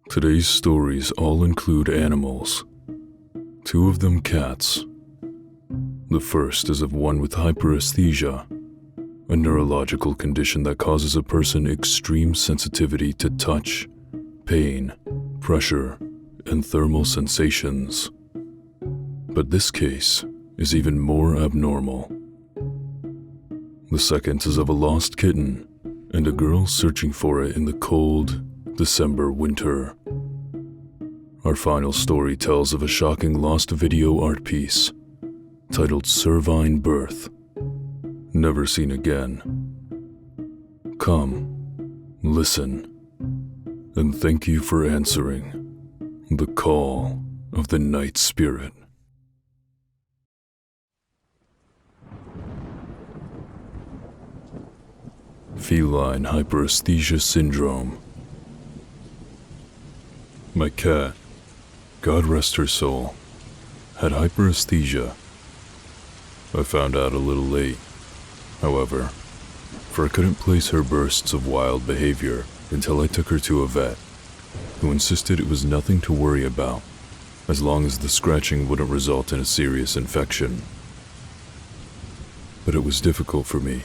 Today's stories all include animals. 2 of them cats. The first is of one with hyperesthesia, a neurological condition that causes a person extreme sensitivity to touch, pain, pressure, and thermal sensations. But this case is even more abnormal. The second is of a lost kitten and a girl searching for it in the cold December winter. Our final story tells of a shocking lost video art piece titled Cervine Birth, never seen again. Come, listen, and thank you for answering the call of the night spirit. Feline Hyperesthesia Syndrome. My cat, God rest her soul, had hyperesthesia. I found out a little late, however, for I couldn't place her bursts of wild behavior until I took her to a vet, who insisted it was nothing to worry about, as long as the scratching wouldn't result in a serious infection. But it was difficult for me.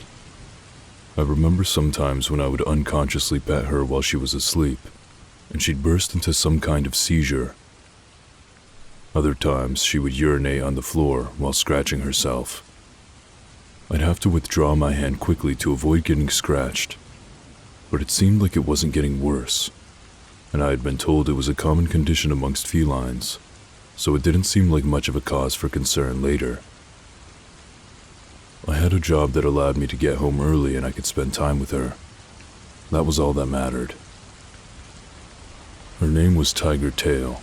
I remember sometimes when I would unconsciously pet her while she was asleep, and she'd burst into some kind of seizure. Other times, she would urinate on the floor while scratching herself. I'd have to withdraw my hand quickly to avoid getting scratched, but it seemed like it wasn't getting worse, and I had been told it was a common condition amongst felines, so it didn't seem like much of a cause for concern later. I had a job that allowed me to get home early and I could spend time with her. That was all that mattered. Her name was Tiger Tail,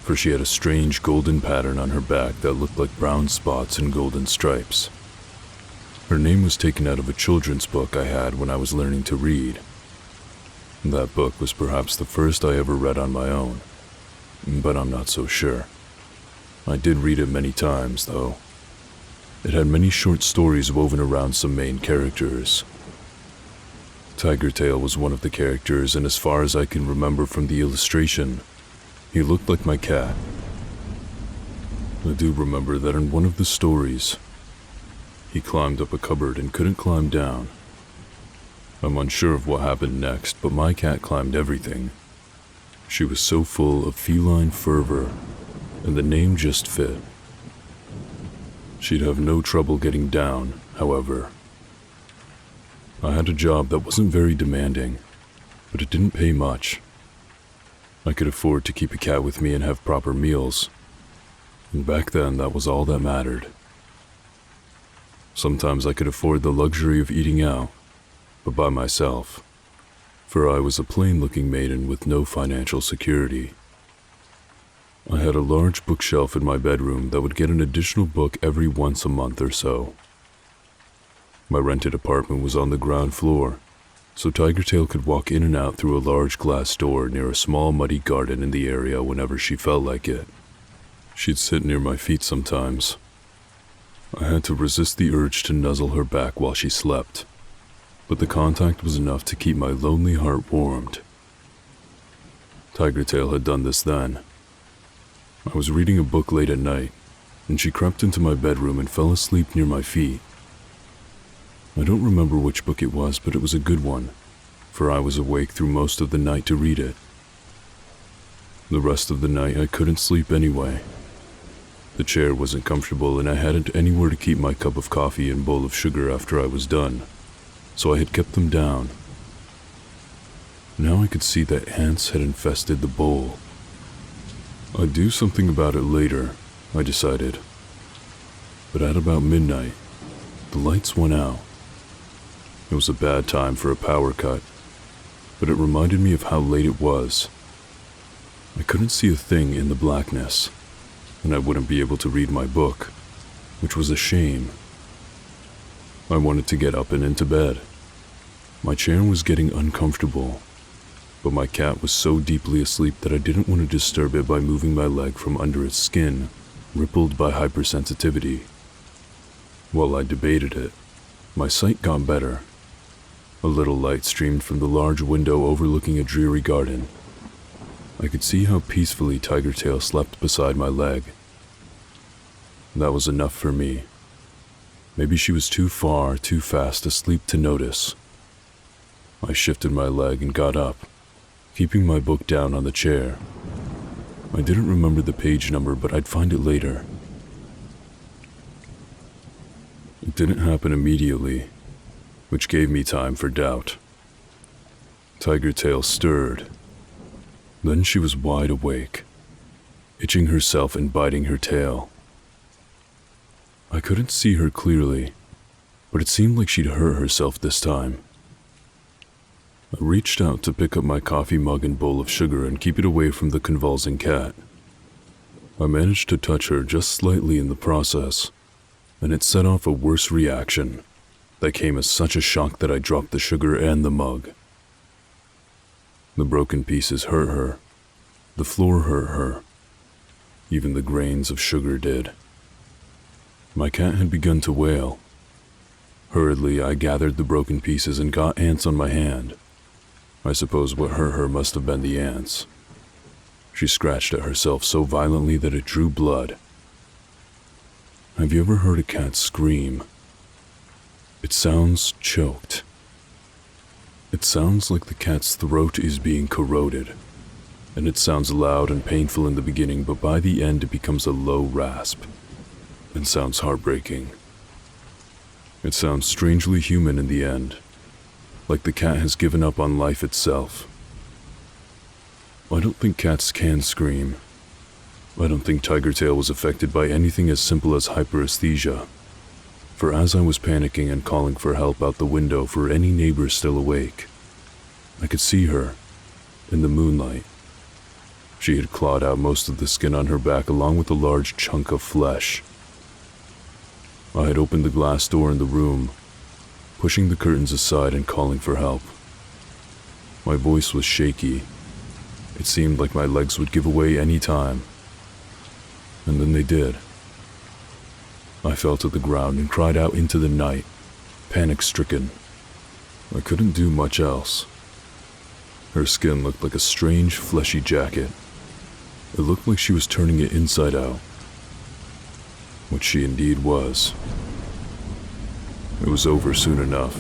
for she had a strange golden pattern on her back that looked like brown spots and golden stripes. Her name was taken out of a children's book I had when I was learning to read. That book was perhaps the first I ever read on my own, but I'm not so sure. I did read it many times, though. It had many short stories woven around some main characters. Tiger Tail was one of the characters, and as far as I can remember from the illustration, he looked like my cat. I do remember that in one of the stories, he climbed up a cupboard and couldn't climb down. I'm unsure of what happened next, but my cat climbed everything. She was so full of feline fervor, and the name just fit. She'd have no trouble getting down, however. I had a job that wasn't very demanding, but it didn't pay much. I could afford to keep a cat with me and have proper meals, and back then that was all that mattered. Sometimes I could afford the luxury of eating out, but by myself, for I was a plain-looking maiden with no financial security. I had a large bookshelf in my bedroom that would get an additional book every once a month or so. My rented apartment was on the ground floor, so Tiger Tail could walk in and out through a large glass door near a small muddy garden in the area whenever she felt like it. She'd sit near my feet sometimes. I had to resist the urge to nuzzle her back while she slept, but the contact was enough to keep my lonely heart warmed. Tiger Tail had done this then. I was reading a book late at night, and she crept into my bedroom and fell asleep near my feet. I don't remember which book it was, but it was a good one, for I was awake through most of the night to read it. The rest of the night I couldn't sleep anyway. The chair wasn't comfortable and I hadn't anywhere to keep my cup of coffee and bowl of sugar after I was done, so I had kept them down. Now I could see that ants had infested the bowl. I'd do something about it later, I decided. But at about midnight, the lights went out. It was a bad time for a power cut, but it reminded me of how late it was. I couldn't see a thing in the blackness, and I wouldn't be able to read my book, which was a shame. I wanted to get up and into bed. My chair was getting uncomfortable, but my cat was so deeply asleep that I didn't want to disturb it by moving my leg from under its skin, rippled by hypersensitivity. While I debated it, my sight got better. A little light streamed from the large window overlooking a dreary garden. I could see how peacefully Tigertail slept beside my leg. That was enough for me. Maybe she was too fast asleep to notice. I shifted my leg and got up, keeping my book down on the chair. I didn't remember the page number, but I'd find it later. It didn't happen immediately, which gave me time for doubt. Tigertail stirred. Then she was wide awake, itching herself and biting her tail. I couldn't see her clearly, but it seemed like she'd hurt herself this time. I reached out to pick up my coffee mug and bowl of sugar and keep it away from the convulsing cat. I managed to touch her just slightly in the process, and it set off a worse reaction that came as such a shock that I dropped the sugar and the mug. The broken pieces hurt her. The floor hurt her. Even the grains of sugar did. My cat had begun to wail. Hurriedly, I gathered the broken pieces and got ants on my hand. I suppose what hurt her must have been the ants. She scratched at herself so violently that it drew blood. Have you ever heard a cat scream? It sounds choked. It sounds like the cat's throat is being corroded, and it sounds loud and painful in the beginning, but by the end it becomes a low rasp, and sounds heartbreaking. It sounds strangely human in the end, like the cat has given up on life itself. I don't think cats can scream. I don't think Tigertail was affected by anything as simple as hyperesthesia, for as I was panicking and calling for help out the window for any neighbors still awake, I could see her in the moonlight. She had clawed out most of the skin on her back along with a large chunk of flesh. I had opened the glass door in the room, pushing the curtains aside and calling for help. My voice was shaky. It seemed like my legs would give away any time. And then they did. I fell to the ground and cried out into the night, panic-stricken. I couldn't do much else. Her skin looked like a strange, fleshy jacket. It looked like she was turning it inside out, which she indeed was. It was over soon enough,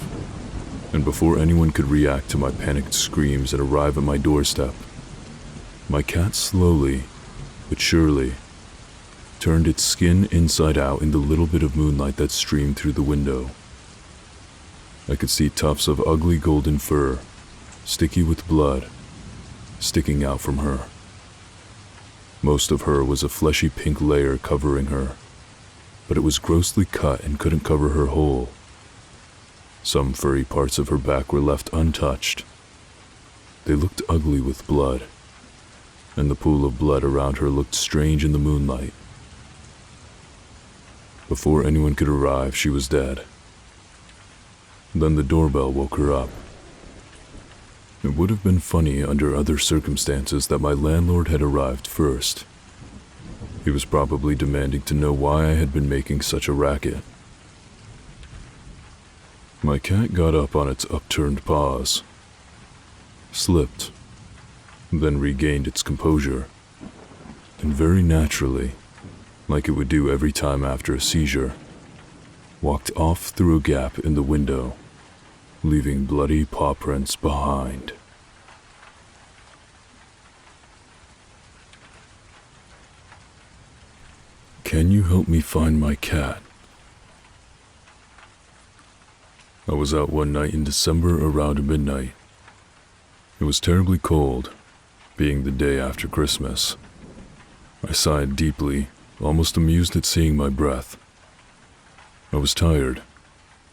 and before anyone could react to my panicked screams and arrive at my doorstep, my cat slowly, but surely, turned its skin inside out in the little bit of moonlight that streamed through the window. I could see tufts of ugly golden fur, sticky with blood, sticking out from her. Most of her was a fleshy pink layer covering her, but it was grossly cut and couldn't cover her whole. Some furry parts of her back were left untouched. They looked ugly with blood, and the pool of blood around her looked strange in the moonlight. Before anyone could arrive, she was dead. Then the doorbell woke her up. It would have been funny under other circumstances that my landlord had arrived first. He was probably demanding to know why I had been making such a racket. My cat got up on its upturned paws, slipped, then regained its composure, and very naturally, like it would do every time after a seizure, walked off through a gap in the window, leaving bloody paw prints behind. Can you help me find my cat? I was out one night in December around midnight. It was terribly cold, being the day after Christmas. I sighed deeply, almost amused at seeing my breath. I was tired,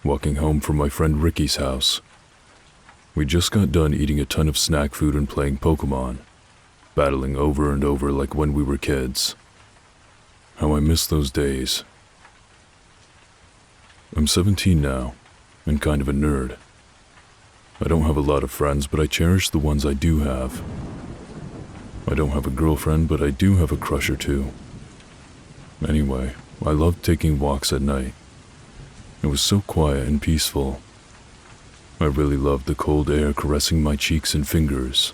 walking home from my friend Ricky's house. We just got done eating a ton of snack food and playing Pokemon, battling over and over like when we were kids. How I miss those days. I'm 17 now, and kind of a nerd. I don't have a lot of friends, but I cherish the ones I do have. I don't have a girlfriend, but I do have a crush or two. Anyway, I loved taking walks at night. It was so quiet and peaceful. I really loved the cold air caressing my cheeks and fingers.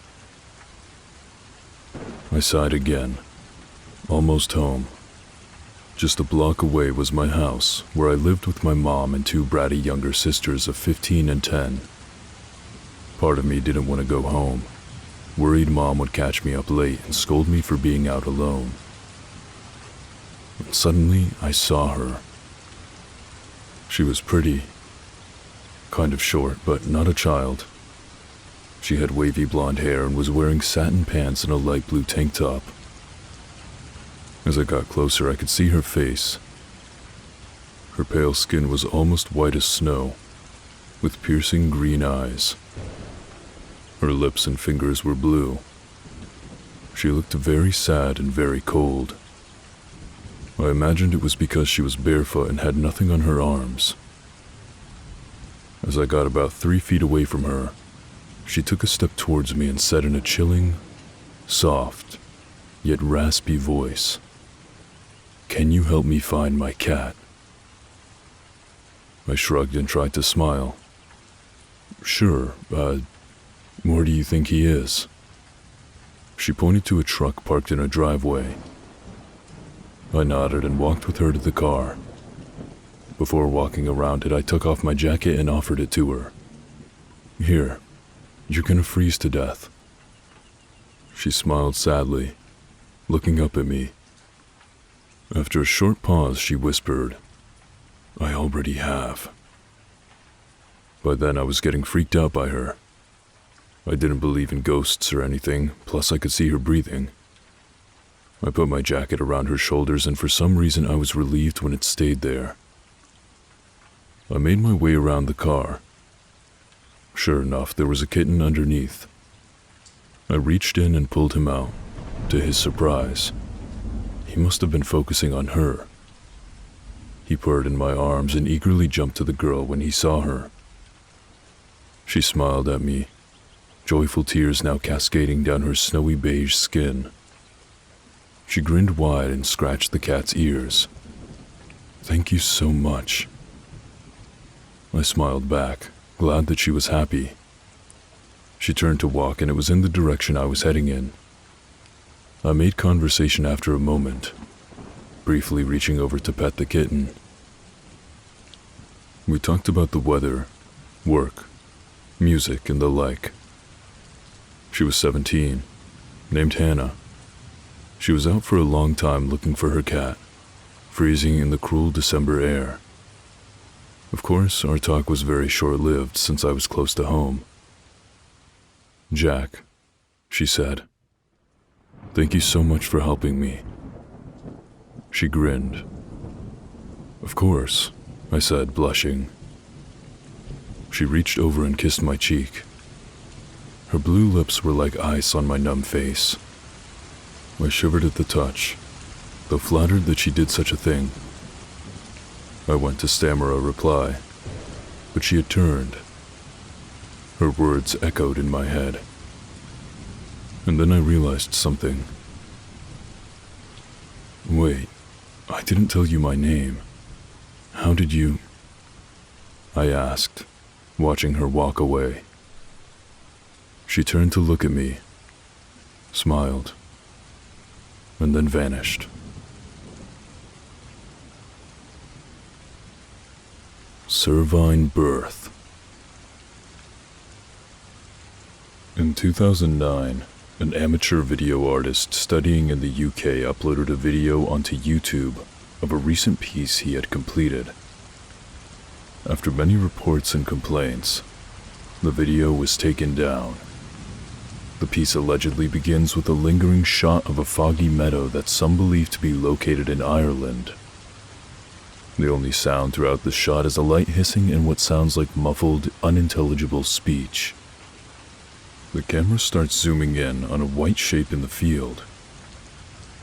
I sighed again. Almost home. Just a block away was my house, where I lived with my mom and two bratty younger sisters of 15 and 10. Part of me didn't want to go home, worried Mom would catch me up late and scold me for being out alone. And suddenly, I saw her. She was pretty. Kind of short, but not a child. She had wavy blonde hair and was wearing satin pants and a light blue tank top. As I got closer, I could see her face. Her pale skin was almost white as snow, with piercing green eyes. Her lips and fingers were blue. She looked very sad and very cold. I imagined it was because she was barefoot and had nothing on her arms. As I got about 3 feet away from her, she took a step towards me and said in a chilling, soft, yet raspy voice, "Can you help me find my cat?" I shrugged and tried to smile. "Sure, where do you think he is?" She pointed to a truck parked in a driveway. I nodded and walked with her to the car. Before walking around it, I took off my jacket and offered it to her. "Here, you're gonna freeze to death." She smiled sadly, looking up at me. After a short pause, she whispered, "I already have." By then, I was getting freaked out by her. I didn't believe in ghosts or anything, plus I could see her breathing. I put my jacket around her shoulders, and for some reason I was relieved when it stayed there. I made my way around the car. Sure enough, there was a kitten underneath. I reached in and pulled him out. To his surprise, he must have been focusing on her. He purred in my arms and eagerly jumped to the girl when he saw her. She smiled at me, joyful tears now cascading down her snowy beige skin. She grinned wide and scratched the cat's ears. "Thank you so much." I smiled back, glad that she was happy. She turned to walk, and it was in the direction I was heading in. I made conversation after a moment, briefly reaching over to pet the kitten. We talked about the weather, work, music, and the like. She was 17, named Hannah. She was out for a long time looking for her cat, freezing in the cruel December air. Of course, our talk was very short-lived since I was close to home. "Jack," she said, "thank you so much for helping me." She grinned. "Of course," I said, blushing. She reached over and kissed my cheek. Her blue lips were like ice on my numb face. I shivered at the touch, though flattered that she did such a thing. I went to stammer a reply, but she had turned. Her words echoed in my head. And then I realized something. "Wait, I didn't tell you my name. How did you?" I asked, watching her walk away. She turned to look at me, smiled, and then vanished. Cervine Birth. In 2009, an amateur video artist studying in the UK uploaded a video onto YouTube of a recent piece he had completed. After many reports and complaints, the video was taken down. The piece allegedly begins with a lingering shot of a foggy meadow that some believe to be located in Ireland. The only sound throughout the shot is a light hissing and what sounds like muffled, unintelligible speech. The camera starts zooming in on a white shape in the field.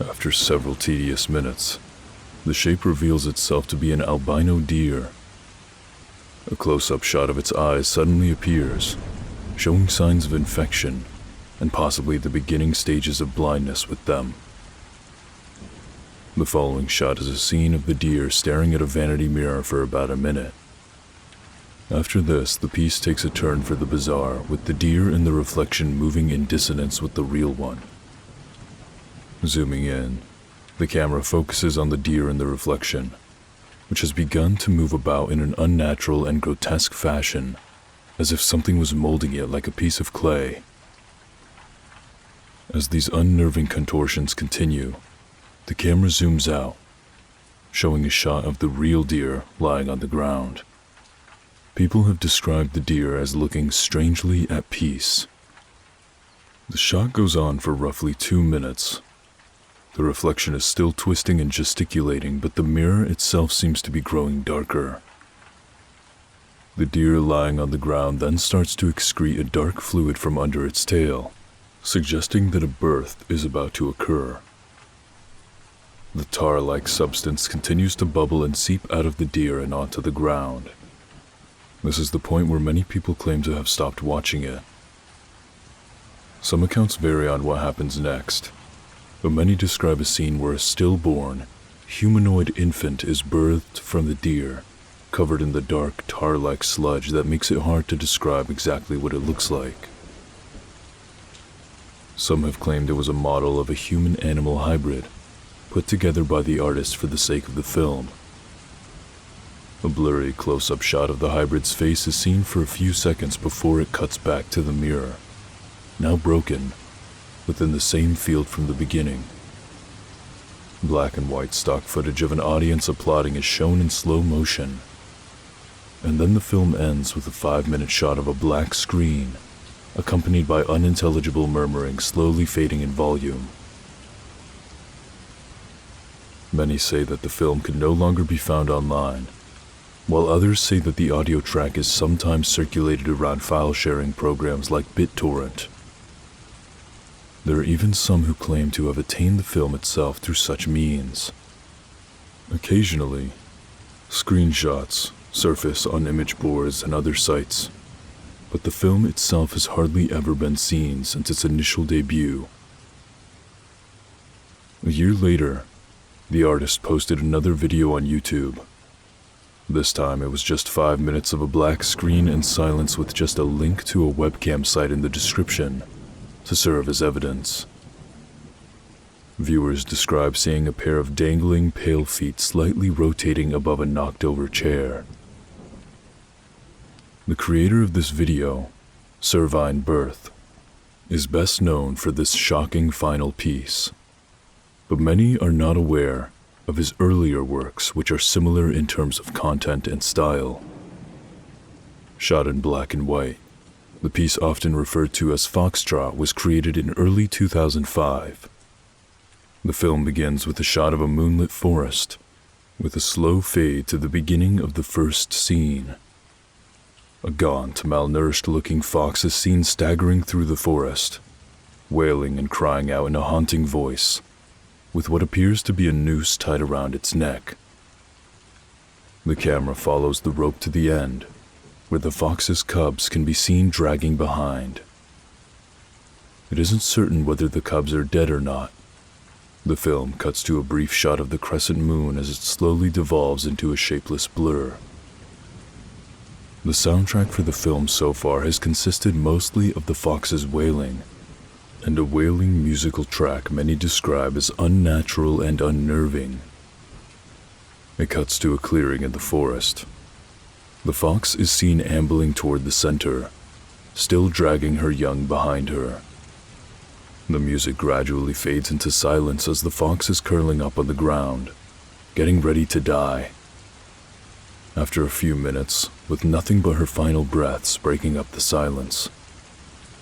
After several tedious minutes, the shape reveals itself to be an albino deer. A close-up shot of its eyes suddenly appears, showing signs of infection and possibly the beginning stages of blindness with them. The following shot is a scene of the deer staring at a vanity mirror for about a minute. After this, the piece takes a turn for the bizarre, with the deer in the reflection moving in dissonance with the real one. Zooming in, the camera focuses on the deer in the reflection, which has begun to move about in an unnatural and grotesque fashion, as if something was molding it like a piece of clay. As these unnerving contortions continue, the camera zooms out, showing a shot of the real deer lying on the ground. People have described the deer as looking strangely at peace. The shot goes on for roughly 2 minutes. The reflection is still twisting and gesticulating, but the mirror itself seems to be growing darker. The deer lying on the ground then starts to excrete a dark fluid from under its tail, suggesting that a birth is about to occur. The tar-like substance continues to bubble and seep out of the deer and onto the ground. This is the point where many people claim to have stopped watching it. Some accounts vary on what happens next, but many describe a scene where a stillborn, humanoid infant is birthed from the deer, covered in the dark, tar-like sludge that makes it hard to describe exactly what it looks like. Some have claimed it was a model of a human-animal hybrid, put together by the artist for the sake of the film. A blurry close-up shot of the hybrid's face is seen for a few seconds before it cuts back to the mirror, now broken, within the same field from the beginning. Black and white stock footage of an audience applauding is shown in slow motion, and then the film ends with a 5-minute shot of a black screen, accompanied by unintelligible murmuring slowly fading in volume. Many say that the film can no longer be found online, while others say that the audio track is sometimes circulated around file-sharing programs like BitTorrent. There are even some who claim to have attained the film itself through such means. Occasionally, screenshots surface on image boards and other sites, but the film itself has hardly ever been seen since its initial debut. A year later, the artist posted another video on YouTube. This time it was just 5 minutes of a black screen and silence with just a link to a webcam site in the description to serve as evidence. Viewers describe seeing a pair of dangling pale feet slightly rotating above a knocked-over chair. The creator of this video, Cervine Birth, is best known for this shocking final piece, but many are not aware of his earlier works, which are similar in terms of content and style. Shot in black and white, the piece often referred to as Foxtrot was created in early 2005. The film begins with a shot of a moonlit forest, with a slow fade to the beginning of the first scene. A gaunt, malnourished-looking fox is seen staggering through the forest, wailing and crying out in a haunting voice, with what appears to be a noose tied around its neck. The camera follows the rope to the end, where the fox's cubs can be seen dragging behind. It isn't certain whether the cubs are dead or not. The film cuts to a brief shot of the crescent moon as it slowly devolves into a shapeless blur. The soundtrack for the film so far has consisted mostly of the fox's wailing, and a wailing musical track many describe as unnatural and unnerving. It cuts to a clearing in the forest. The fox is seen ambling toward the center, still dragging her young behind her. The music gradually fades into silence as the fox is curling up on the ground, getting ready to die. After a few minutes, with nothing but her final breaths breaking up the silence,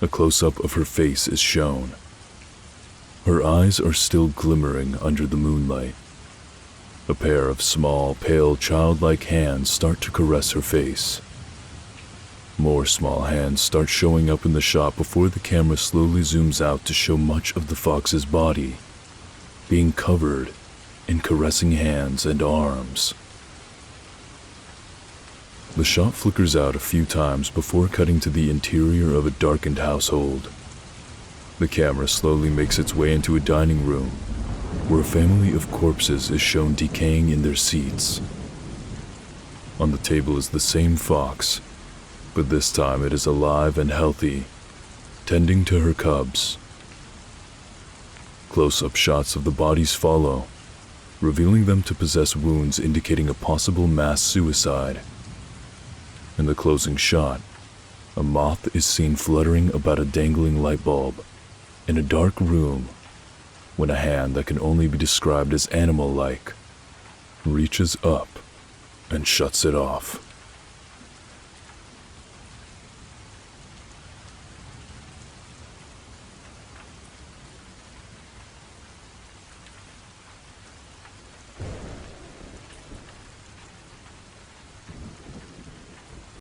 a close-up of her face is shown. Her eyes are still glimmering under the moonlight. A pair of small, pale, childlike hands start to caress her face. More small hands start showing up in the shot before the camera slowly zooms out to show much of the fox's body, being covered in caressing hands and arms. The shot flickers out a few times before cutting to the interior of a darkened household. The camera slowly makes its way into a dining room, where a family of corpses is shown decaying in their seats. On the table is the same fox, but this time it is alive and healthy, tending to her cubs. Close-up shots of the bodies follow, revealing them to possess wounds indicating a possible mass suicide. In the closing shot, a moth is seen fluttering about a dangling light bulb in a dark room when a hand that can only be described as animal-like reaches up and shuts it off.